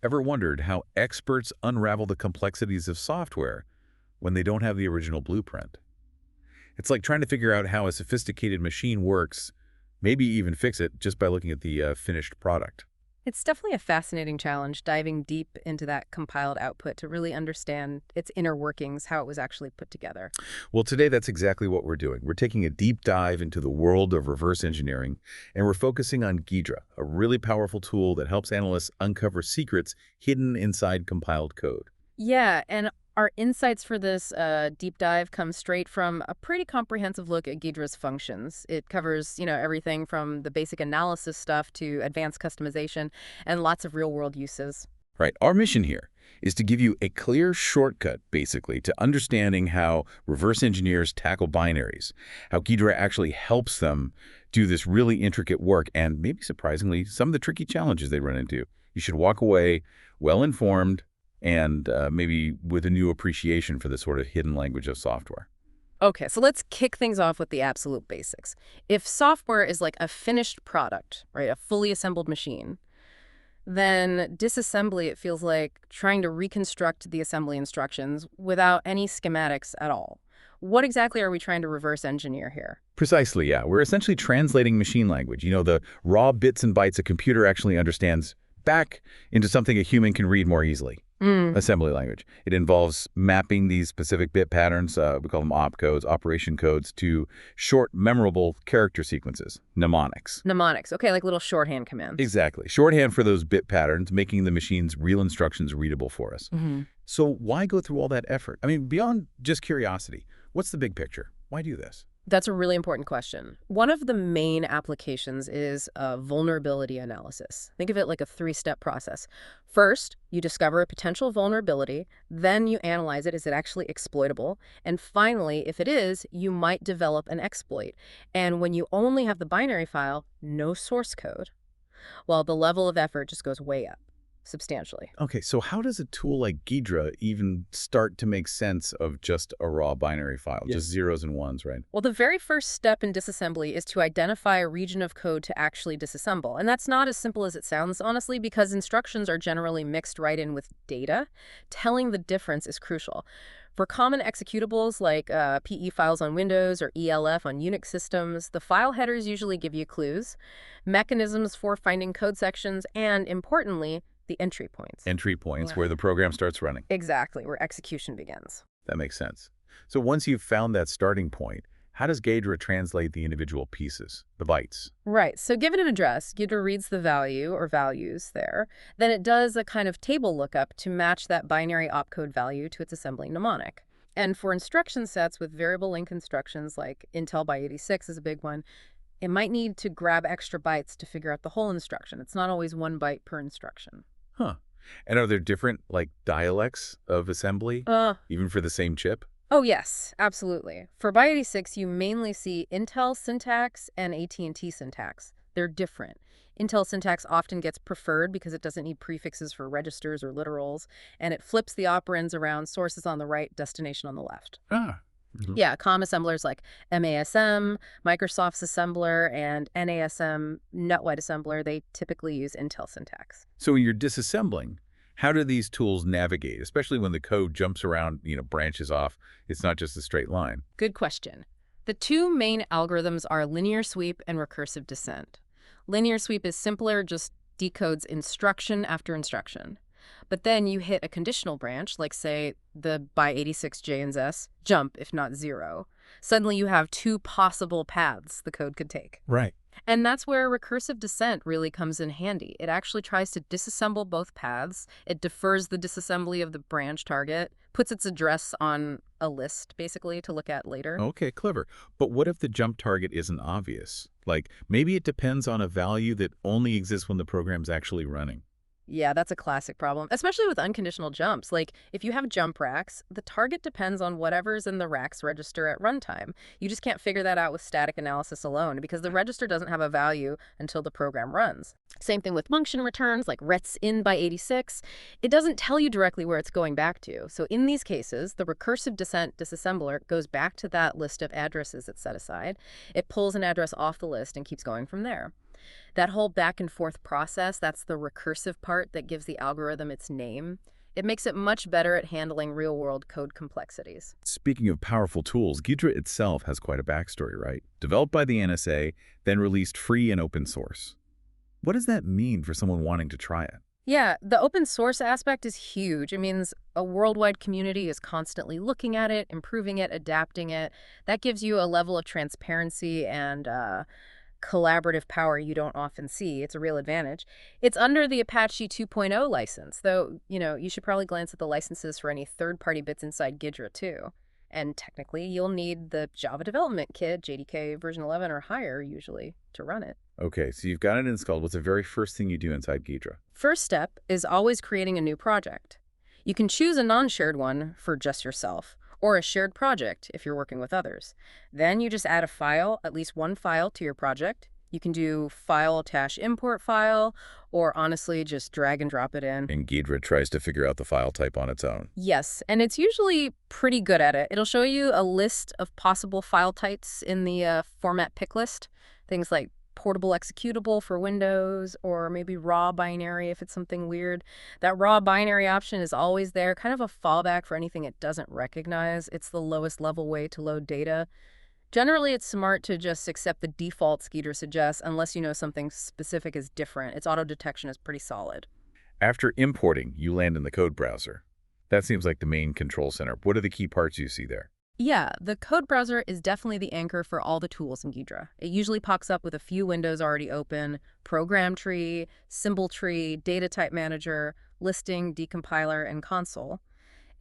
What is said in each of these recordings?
Ever wondered how experts unravel the complexities of software when they don't have the original blueprint? It's like trying to figure out how a sophisticated machine works, maybe even fix it just by looking at the finished product. It's definitely a fascinating challenge diving deep into that compiled output to really understand its inner workings, how it was actually put together. Well, today that's exactly what we're doing. We're taking a deep dive into the world of reverse engineering, and we're focusing on Ghidra, a really powerful tool that helps analysts uncover secrets hidden inside compiled code. Yeah, and our insights for this deep dive come straight from a pretty comprehensive look at Ghidra's functions. It covers, everything from the basic analysis stuff to advanced customization and lots of real-world uses. Right. Our mission here is to give you a clear shortcut, basically, to understanding how reverse engineers tackle binaries, how Ghidra actually helps them do this really intricate work, and maybe surprisingly, some of the tricky challenges they run into. You should walk away well-informed and maybe with a new appreciation for the sort of hidden language of software. Okay, so let's kick things off with the absolute basics. If software is like a finished product, right, a fully assembled machine, then disassembly, it feels like trying to reconstruct the assembly instructions without any schematics at all. What exactly are we trying to reverse engineer here? Precisely, yeah. We're essentially translating machine language, the raw bits and bytes a computer actually understands, back into something a human can read more easily. Mm. Assembly language. It involves mapping these specific bit patterns, we call them opcodes, operation codes, to short, memorable character sequences, mnemonics. Mnemonics, okay, like little shorthand commands. Exactly. Shorthand for those bit patterns, making the machine's real instructions readable for us. Hmm. So why go through all that effort? I mean, beyond just curiosity, what's the big picture? Why do this? That's a really important question. One of the main applications is vulnerability analysis. Think of it like a three-step process. First, you discover a potential vulnerability, then you analyze it. Is it actually exploitable? And finally, if it is, you might develop an exploit. And when you only have the binary file, no source code, well, the level of effort just goes way up, substantially. Okay, so how does a tool like Ghidra even start to make sense of just a raw binary file, just zeros and ones, right? Well, the very first step in disassembly is to identify a region of code to actually disassemble. And that's not as simple as it sounds, honestly, because instructions are generally mixed right in with data. Telling the difference is crucial. For common executables like PE files on Windows or ELF on Unix systems, the file headers usually give you clues, mechanisms for finding code sections, and importantly, the entry points. Entry points Yeah. where the program starts running. Exactly, where execution begins. That makes sense. So once you've found that starting point, how does Ghidra translate the individual pieces, the bytes? Right. So given an address, Ghidra reads the value or values there. Then it does a kind of table lookup to match that binary opcode value to its assembly mnemonic. And for instruction sets with variable length instructions like Intel by 86 is a big one, it might need to grab extra bytes to figure out the whole instruction. It's not always 1 byte per instruction. Huh. And are there different, dialects of assembly, Uh, even for the same chip? Oh, yes, absolutely. For by86, you mainly see Intel syntax and AT&T syntax. They're different. Intel syntax often gets preferred because it doesn't need prefixes for registers or literals, and it flips the operands around, sources on the right, destination on the left. Ah. Mhm. Yeah, COM assemblers like MASM, Microsoft's assembler, and NASM, NetWide assembler, they typically use Intel syntax. So when you're disassembling, how do these tools navigate, especially when the code jumps around, branches off? It's not just a straight line. Good question. The two main algorithms are linear sweep and recursive descent. Linear sweep is simpler, just decodes instruction after instruction. But then you hit a conditional branch, like say the by 86 J and S, jump if not 0. Suddenly you have two possible paths the code could take. Right. And that's where recursive descent really comes in handy. It actually tries to disassemble both paths. It defers the disassembly of the branch target, puts its address on a list, basically, to look at later. Okay, clever. But what if the jump target isn't obvious? Maybe it depends on a value that only exists when the program's actually running. Yeah, that's a classic problem, especially with unconditional jumps. Like, if you have jump racks, the target depends on whatever's in the rack's register at runtime. You just can't figure that out with static analysis alone because the register doesn't have a value until the program runs. Same thing with function returns, like rets in by 86. It doesn't tell you directly where it's going back to. So in these cases, the recursive descent disassembler goes back to that list of addresses it set aside. It pulls an address off the list and keeps going from there. That whole back and forth process, that's the recursive part that gives the algorithm its name. It makes it much better at handling real-world code complexities. Speaking of powerful tools, Ghidra itself has quite a backstory, right? Developed by the NSA, then released free and open source. What does that mean for someone wanting to try it? Yeah, the open source aspect is huge. It means a worldwide community is constantly looking at it, improving it, adapting it. That gives you a level of transparency and collaborative power you don't often see. It's a real advantage. It's under the Apache 2.0 license, though, you should probably glance at the licenses for any third-party bits inside Ghidra, too. And technically, you'll need the Java Development Kit, JDK version 11 or higher, usually, to run it. Okay, so you've got it installed. What's the very first thing you do inside Ghidra? First step is always creating a new project. You can choose a non-shared one for just yourself, or a shared project if you're working with others. Then you just add a file, at least one file, to your project. You can do file-import file, or honestly, just drag and drop it in. And Ghidra tries to figure out the file type on its own. Yes, and it's usually pretty good at it. It'll show you a list of possible file types in the format pick list, things like portable executable for Windows, or maybe raw binary if it's something weird. That raw binary option is always there, kind of a fallback for anything it doesn't recognize. It's the lowest level way to load data. Generally, it's smart to just accept the defaults Ghidra suggests unless you know something specific is different. Its auto detection is pretty solid. After importing, you land in the code browser. That seems like the main control center. What are the key parts you see there? Yeah, the code browser is definitely the anchor for all the tools in Ghidra. It usually pops up with a few windows already open: program tree, symbol tree, data type manager, listing, decompiler, and console.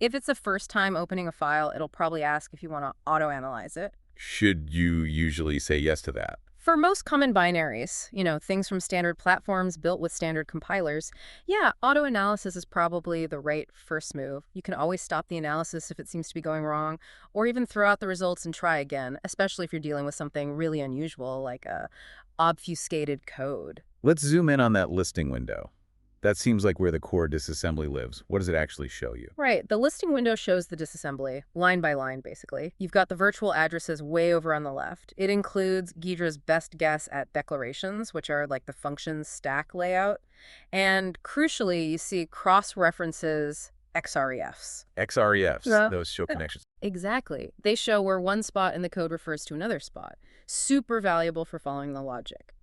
If it's the first time opening a file, it'll probably ask if you want to auto-analyze it. Should you usually say yes to that? For most common binaries, things from standard platforms built with standard compilers, yeah, auto-analysis is probably the right first move. You can always stop the analysis if it seems to be going wrong, or even throw out the results and try again, especially if you're dealing with something really unusual like obfuscated code. Let's zoom in on that listing window. That seems like where the core disassembly lives. What does it actually show you? Right. The listing window shows the disassembly, line by line, basically. You've got the virtual addresses way over on the left. It includes Ghidra's best guess at declarations, which are like the function stack layout. And crucially, you see cross-references XREFs. XREFs, Yeah. those show connections. Exactly. They show where one spot in the code refers to another spot. Super valuable for following the logic.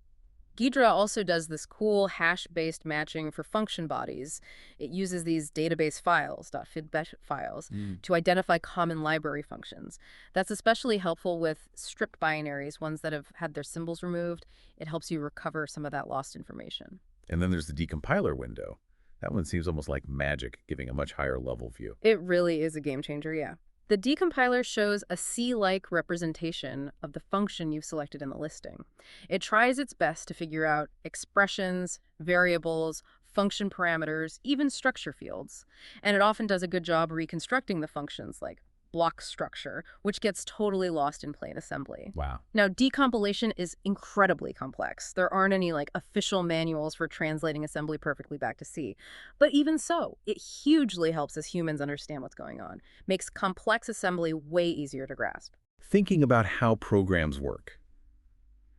Ghidra also does this cool hash-based matching for function bodies. It uses these database files, .fidbet files, to identify common library functions. That's especially helpful with stripped binaries, ones that have had their symbols removed. It helps you recover some of that lost information. And then there's the decompiler window. That one seems almost like magic, giving a much higher level view. It really is a game changer, yeah. The decompiler shows a C-like representation of the function you've selected in the listing. It tries its best to figure out expressions, variables, function parameters, even structure fields. And it often does a good job reconstructing the functions like block structure, which gets totally lost in plain assembly. Wow. Now, decompilation is incredibly complex. There aren't any official manuals for translating assembly perfectly back to C. But even so, it hugely helps us humans understand what's going on. Makes complex assembly way easier to grasp. Thinking about how programs work.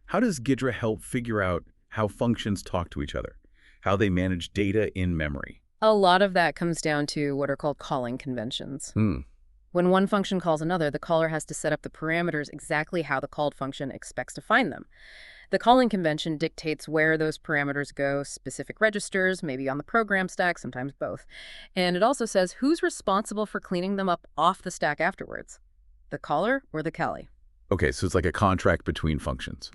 How does Ghidra help figure out how functions talk to each other? How they manage data in memory? A lot of that comes down to what are called calling conventions. When one function calls another, the caller has to set up the parameters exactly how the called function expects to find them. The calling convention dictates where those parameters go, specific registers, maybe on the program stack, sometimes both. And it also says who's responsible for cleaning them up off the stack afterwards, the caller or the callie. Okay, so it's like a contract between functions.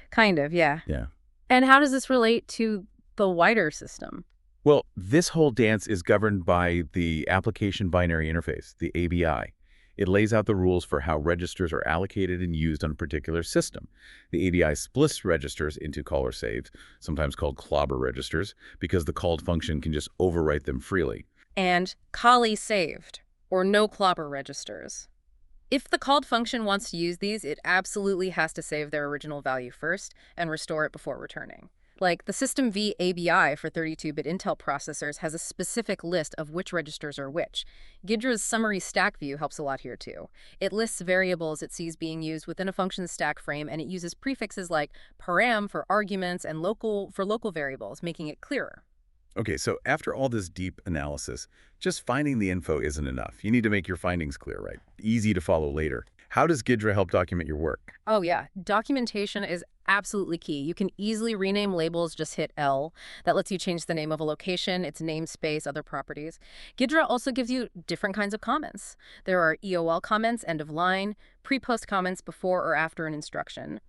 Kind of, yeah. Yeah. And how does this relate to the wider system? Well, this whole dance is governed by the Application Binary Interface, the ABI. It lays out the rules for how registers are allocated and used on a particular system. The ABI splits registers into caller saved, sometimes called clobber registers, because the called function can just overwrite them freely. And callie saved, or no clobber registers. If the called function wants to use these, it absolutely has to save their original value first and restore it before returning. Like the System V ABI for 32-bit Intel processors has a specific list of which registers are which. Ghidra's summary stack view helps a lot here too. It lists variables it sees being used within a function's stack frame, and it uses prefixes like param for arguments and local for local variables, making it clearer. Okay, so after all this deep analysis, just finding the info isn't enough. You need to make your findings clear, right? Easy to follow later. How does Ghidra help document your work? Oh yeah, documentation is absolutely key. You can easily rename labels, just hit L. That lets you change the name of a location, its namespace, other properties. Ghidra also gives you different kinds of comments. There are EOL comments, end of line, pre-post comments before or after an instruction.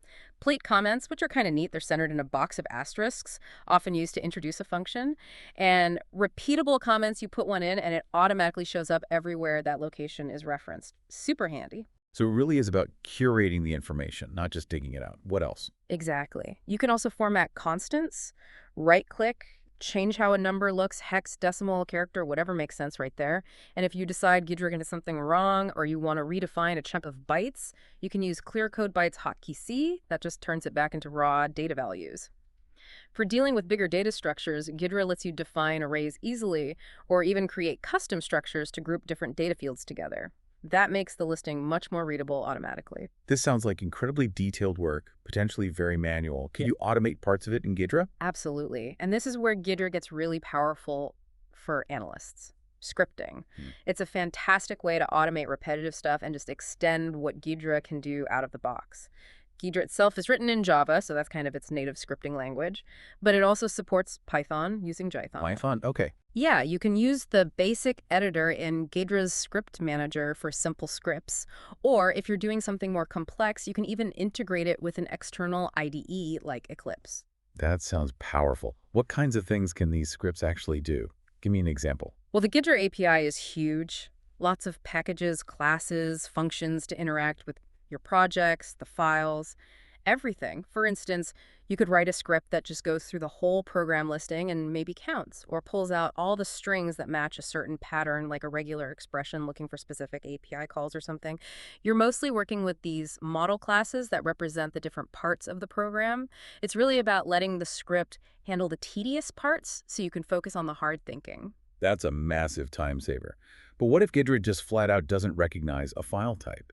Plate comments, which are kind of neat, they're centered in a box of asterisks, often used to introduce a function. And repeatable comments, you put one in and it automatically shows up everywhere that location is referenced. Super handy. So it really is about curating the information, not just digging it out. What else? Exactly. You can also format constants, right-click, change how a number looks, hex, decimal, character, whatever makes sense right there. And if you decide Ghidra did something wrong or you want to redefine a chunk of bytes, you can use clear code bytes hotkey C. That just turns it back into raw data values. For dealing with bigger data structures, Ghidra lets you define arrays easily or even create custom structures to group different data fields together. That makes the listing much more readable automatically. This sounds like incredibly detailed work, potentially very manual. Can you automate parts of it in Ghidra? Absolutely. And this is where Ghidra gets really powerful for analysts. Scripting. It's a fantastic way to automate repetitive stuff and just extend what Ghidra can do out of the box. Ghidra itself is written in Java, so that's kind of its native scripting language, but it also supports Python using Jython. Python? Okay. Yeah, you can use the basic editor in Ghidra's script manager for simple scripts, or if you're doing something more complex, you can even integrate it with an external IDE like Eclipse. That sounds powerful. What kinds of things can these scripts actually do? Give me an example. Well, the Ghidra API is huge. Lots of packages, classes, functions to interact with your projects, the files, everything. For instance, you could write a script that just goes through the whole program listing and maybe counts or pulls out all the strings that match a certain pattern, like a regular expression looking for specific API calls or something. You're mostly working with these model classes that represent the different parts of the program. It's really about letting the script handle the tedious parts so you can focus on the hard thinking. That's a massive time saver. But what if Ghidra just flat out doesn't recognize a file type?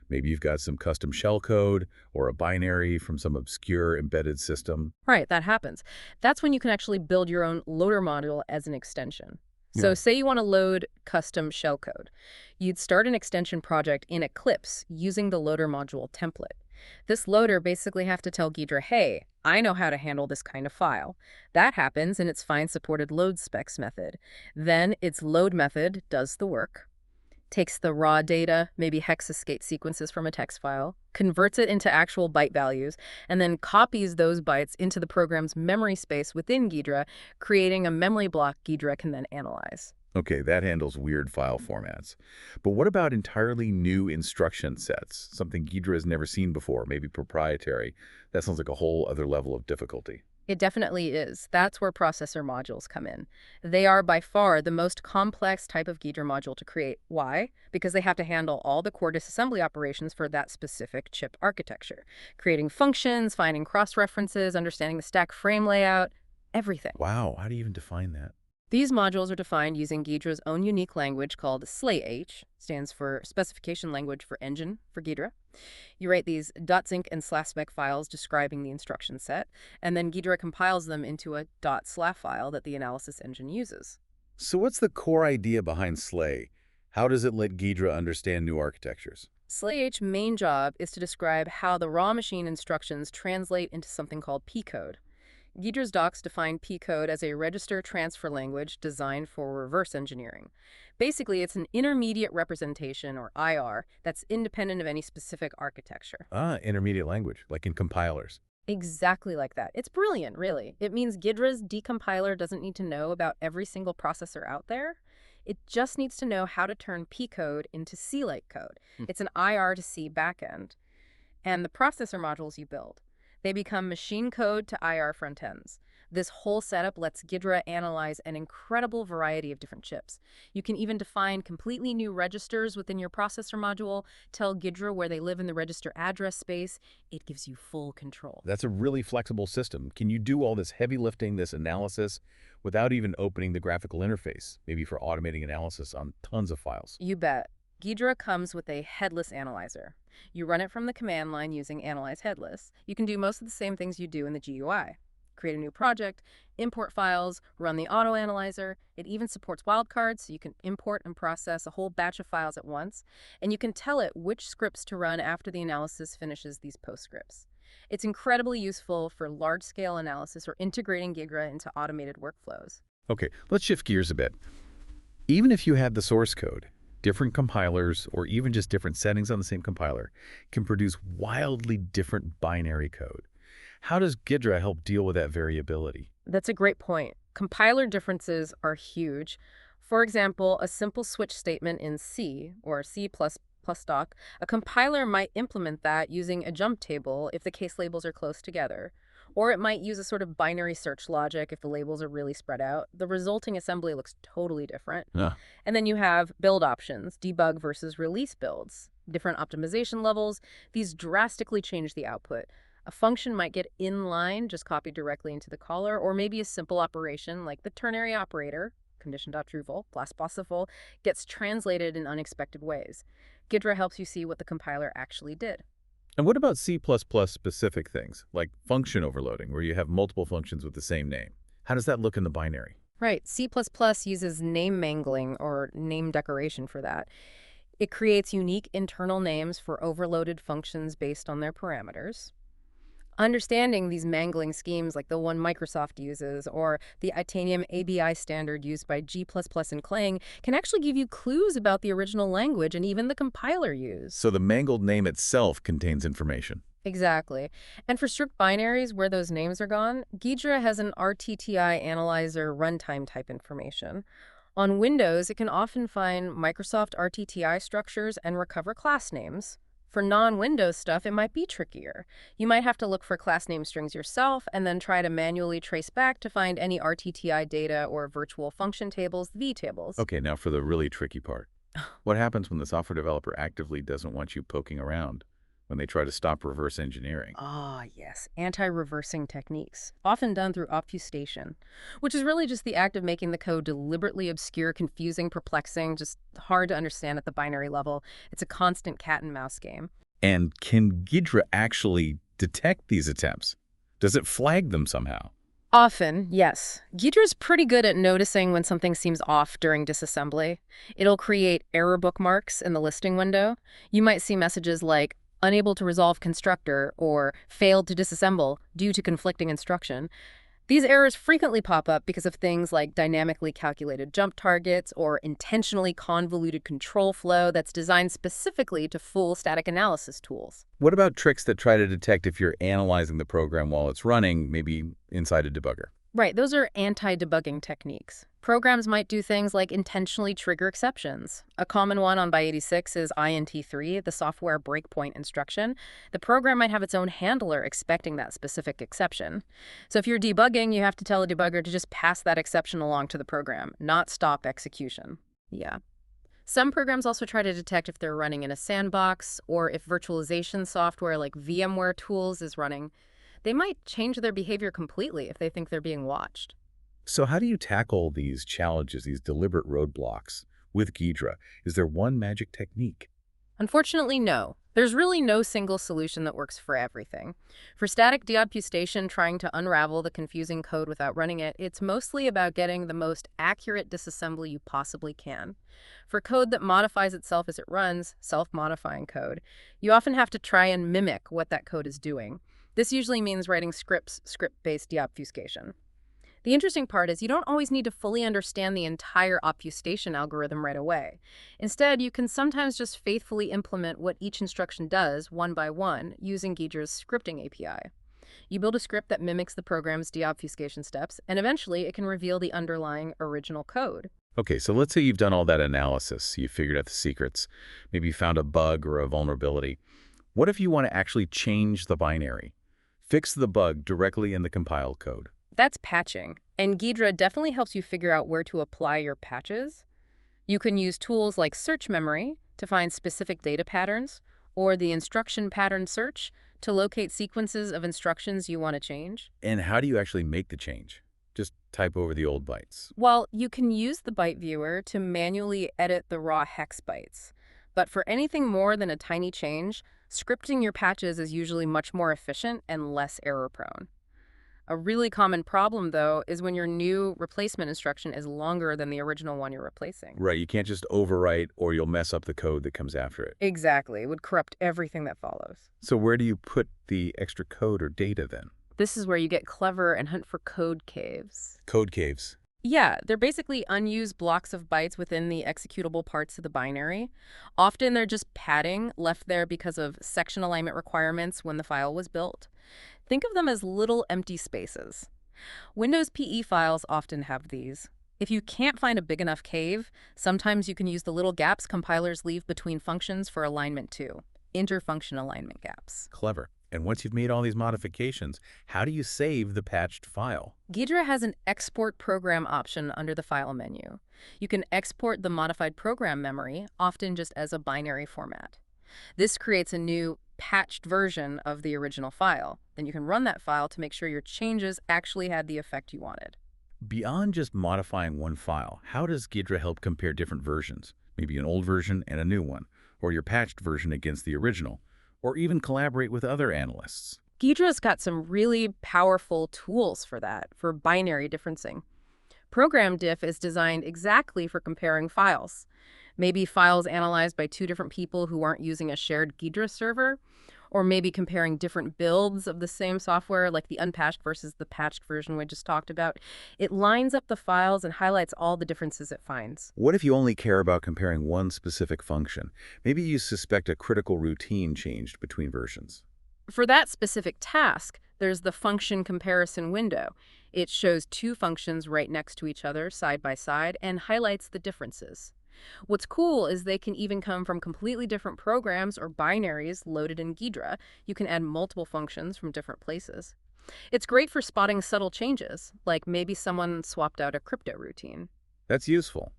Maybe you've got some custom shell code or a binary from some obscure embedded system. Right, that happens. That's when you can actually build your own loader module as an extension. So Yeah. say you want to load custom shellcode. You'd start an extension project in Eclipse using the loader module template. This loader basically have to tell Ghidra, hey, I know how to handle this kind of file. That happens in its find-supported load specs method. Then its load method does the work, takes the raw data, maybe hexascate sequences from a text file, converts it into actual byte values, and then copies those bytes into the program's memory space within Ghidra, creating a memory block Ghidra can then analyze. Okay, that handles weird file formats. But what about entirely new instruction sets? Something Ghidra has never seen before, maybe proprietary. That sounds like a whole other level of difficulty. It definitely is. That's where processor modules come in. They are by far the most complex type of Ghidra module to create. Why? Because they have to handle all the core disassembly operations for that specific chip architecture. Creating functions, finding cross-references, understanding the stack frame layout, everything. Wow, how do you even define that? These modules are defined using Ghidra's own unique language called SLAH, stands for Specification Language for Engine for Ghidra. You write these .zinc and .spec files describing the instruction set, and then Ghidra compiles them into a .slaf file that the analysis engine uses. So what's the core idea behind SLAY? How does it let Ghidra understand new architectures? SLAH's main job is to describe how the raw machine instructions translate into something called P-code. Ghidra's docs define P-code as a register transfer language designed for reverse engineering. Basically, it's an intermediate representation, or IR, that's independent of any specific architecture. Ah, intermediate language, like in compilers. Exactly like that. It's brilliant, really. It means Ghidra's decompiler doesn't need to know about every single processor out there. It just needs to know how to turn P-code into C-like code. It's an IR to C backend. And the processor modules you build, they become machine code to IR front ends. This whole setup lets Ghidra analyze an incredible variety of different chips. You can even define completely new registers within your processor module, tell Ghidra where they live in the register address space. It gives you full control. That's a really flexible system. Can you do all this heavy lifting, this analysis, without even opening the graphical interface, maybe for automating analysis on tons of files? You bet. Ghidra comes with a headless analyzer. You run it from the command line using Analyze Headless. You can do most of the same things you do in the GUI. Create a new project, import files, run the auto analyzer. It even supports wildcards, so you can import and process a whole batch of files at once, and you can tell it which scripts to run after the analysis finishes these postscripts. It's incredibly useful for large-scale analysis or integrating Ghidra into automated workflows. Okay, let's shift gears a bit. Even if you have the source code, different compilers, or even just different settings on the same compiler, can produce wildly different binary code. How does Ghidra help deal with that variability? That's a great point. Compiler differences are huge. For example, a simple switch statement in C, or C++ doc, a compiler might implement that using a jump table if the case labels are close together. Or it might use a sort of binary search logic if the labels are really spread out. The resulting assembly looks totally different. Yeah. And then you have build options, debug versus release builds, different optimization levels. These drastically change the output. A function might get inline, just copied directly into the caller, or maybe a simple operation like the ternary operator, condition.trueVal, plus possible, gets translated in unexpected ways. Ghidra helps you see what the compiler actually did. And what about C++ specific things, like function overloading, where you have multiple functions with the same name? How does that look in the binary? Right, C++ uses name mangling or name decoration for that. It creates unique internal names for overloaded functions based on their parameters. Understanding these mangling schemes like the one Microsoft uses or the Itanium ABI standard used by G++ and Clang can actually give you clues about the original language and even the compiler used. So the mangled name itself contains information. Exactly. And for strict binaries where those names are gone, Ghidra has an RTTI analyzer runtime type information. On Windows, it can often find Microsoft RTTI structures and recover class names. For non-Windows stuff, it might be trickier. You might have to look for class name strings yourself and then try to manually trace back to find any RTTI data or virtual function tables, vtables. Okay, now for the really tricky part. What happens when the software developer actively doesn't want you poking around, when they try to stop reverse engineering? Ah, yes, anti-reversing techniques, often done through obfuscation, which is really just the act of making the code deliberately obscure, confusing, perplexing, just hard to understand at the binary level. It's a constant cat and mouse game. And can Ghidra actually detect these attempts? Does it flag them somehow? Often, yes. Ghidra's pretty good at noticing when something seems off during disassembly. It'll create error bookmarks in the listing window. You might see messages like, unable to resolve constructor, or failed to disassemble due to conflicting instruction. These errors frequently pop up because of things like dynamically calculated jump targets or intentionally convoluted control flow that's designed specifically to fool static analysis tools. What about tricks that try to detect if you're analyzing the program while it's running, maybe inside a debugger? Right, those are anti-debugging techniques. Programs might do things like intentionally trigger exceptions. A common one on by86 is INT3, the software breakpoint instruction. The program might have its own handler expecting that specific exception. So if you're debugging, you have to tell a debugger to just pass that exception along to the program, not stop execution. Yeah. Some programs also try to detect if they're running in a sandbox or if virtualization software like VMware Tools is running. They might change their behavior completely if they think they're being watched. So how do you tackle these challenges, these deliberate roadblocks with Ghidra? Is there one magic technique? Unfortunately, no. There's really no single solution that works for everything. For static deobfuscation, trying to unravel the confusing code without running it, it's mostly about getting the most accurate disassembly you possibly can. For code that modifies itself as it runs, self-modifying code, you often have to try and mimic what that code is doing. This usually means writing script-based deobfuscation. The interesting part is you don't always need to fully understand the entire obfuscation algorithm right away. Instead, you can sometimes just faithfully implement what each instruction does one by one using Ghidra's scripting API. You build a script that mimics the program's deobfuscation steps, and eventually it can reveal the underlying original code. Okay, so let's say you've done all that analysis, you figured out the secrets, maybe you found a bug or a vulnerability. What if you want to actually change the binary? Fix the bug directly in the compiled code. That's patching, and Ghidra definitely helps you figure out where to apply your patches. You can use tools like search memory to find specific data patterns, or the instruction pattern search to locate sequences of instructions you want to change. And how do you actually make the change? Just type over the old bytes. Well, you can use the byte viewer to manually edit the raw hex bytes. But for anything more than a tiny change, scripting your patches is usually much more efficient and less error-prone. A really common problem, though, is when your new replacement instruction is longer than the original one you're replacing. Right, you can't just overwrite or you'll mess up the code that comes after it. Exactly. It would corrupt everything that follows. So where do you put the extra code or data then? This is where you get clever and hunt for code caves. Code caves. Yeah, they're basically unused blocks of bytes within the executable parts of the binary. Often they're just padding left there because of section alignment requirements when the file was built. Think of them as little empty spaces. Windows PE files often have these. If you can't find a big enough cave, sometimes you can use the little gaps compilers leave between functions for alignment too. Interfunction alignment gaps. Clever. And once you've made all these modifications, how do you save the patched file? Ghidra has an export program option under the file menu. You can export the modified program memory, often just as a binary format. This creates a new patched version of the original file. Then you can run that file to make sure your changes actually had the effect you wanted. Beyond just modifying one file, how does Ghidra help compare different versions? Maybe an old version and a new one, or your patched version against the original, or even collaborate with other analysts. Ghidra's got some really powerful tools for that, for binary differencing. Program diff is designed exactly for comparing files. Maybe files analyzed by two different people who aren't using a shared Ghidra server, or maybe comparing different builds of the same software, like the unpatched versus the patched version we just talked about. It lines up the files and highlights all the differences it finds. What if you only care about comparing one specific function? Maybe you suspect a critical routine changed between versions. For that specific task, there's the function comparison window. It shows two functions right next to each other, side by side, and highlights the differences. What's cool is they can even come from completely different programs or binaries loaded in Ghidra. You can add multiple functions from different places. It's great for spotting subtle changes, like maybe someone swapped out a crypto routine. That's useful.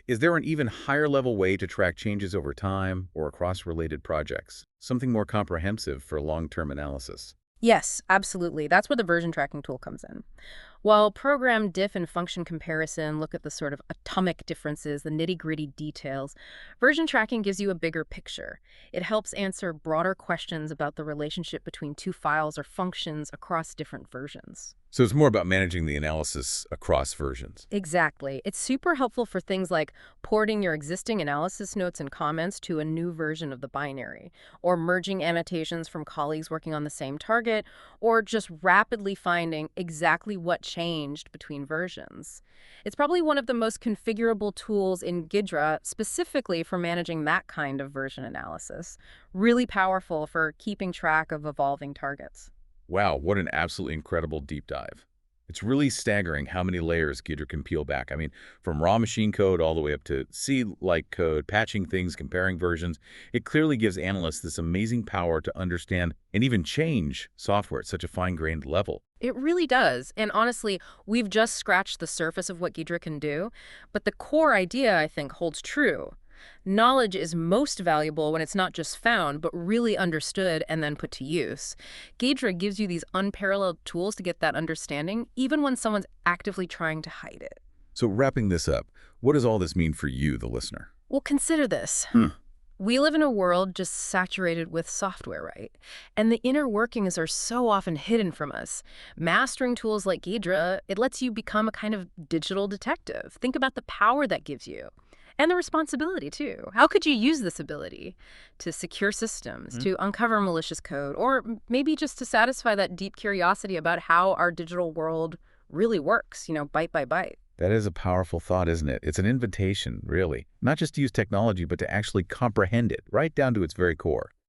Is there an even higher level way to track changes over time or across related projects? Something more comprehensive for long-term analysis? Yes, absolutely. That's where the version tracking tool comes in. While program diff and function comparison look at the sort of atomic differences, the nitty-gritty details, version tracking gives you a bigger picture. It helps answer broader questions about the relationship between two files or functions across different versions. So it's more about managing the analysis across versions. Exactly. It's super helpful for things like porting your existing analysis notes and comments to a new version of the binary, or merging annotations from colleagues working on the same target, or just rapidly finding exactly what changed between versions. It's probably one of the most configurable tools in Ghidra specifically for managing that kind of version analysis. Really powerful for keeping track of evolving targets. Wow, what an absolutely incredible deep dive. It's really staggering how many layers Ghidra can peel back. I mean, from raw machine code all the way up to C-like code, patching things, comparing versions. It clearly gives analysts this amazing power to understand and even change software at such a fine-grained level. It really does. And honestly, we've just scratched the surface of what Ghidra can do, but the core idea, I think, holds true. Knowledge is most valuable when it's not just found, but really understood and then put to use. Ghidra gives you these unparalleled tools to get that understanding, even when someone's actively trying to hide it. So wrapping this up, what does all this mean for you, the listener? Well, consider this. We live in a world just saturated with software, right? And the inner workings are so often hidden from us. Mastering tools like Ghidra, it lets you become a kind of digital detective. Think about the power that gives you. And the responsibility, too. How could you use this ability to secure systems, to uncover malicious code, or maybe just to satisfy that deep curiosity about how our digital world really works, byte by byte? That is a powerful thought, isn't it? It's an invitation, really. Not just to use technology, but to actually comprehend it, right down to its very core.